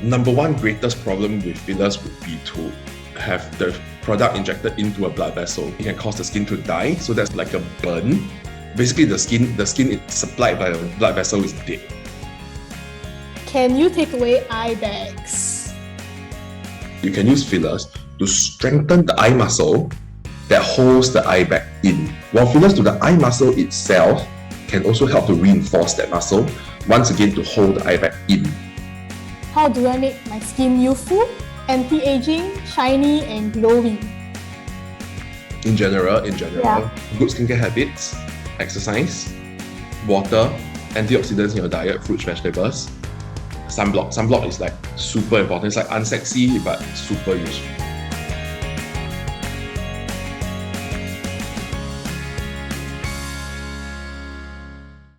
Number one greatest problem with fillers would be to have the product injected into a blood vessel. It can cause the skin to die, so that's like a burn. Basically, the skin it's supplied by a blood vessel is dead. Can you take away eye bags? You can use fillers to strengthen the eye muscle that holds the eye bag in. While fillers to the eye muscle itself can also help to reinforce that muscle, once again to hold the eye bag in. How do I make my skin youthful, anti-aging, shiny, and glowing? In general, good skincare habits, exercise, water, antioxidants in your diet, fruits, vegetables, sunblock. Sunblock is like super important. It's like unsexy but super useful.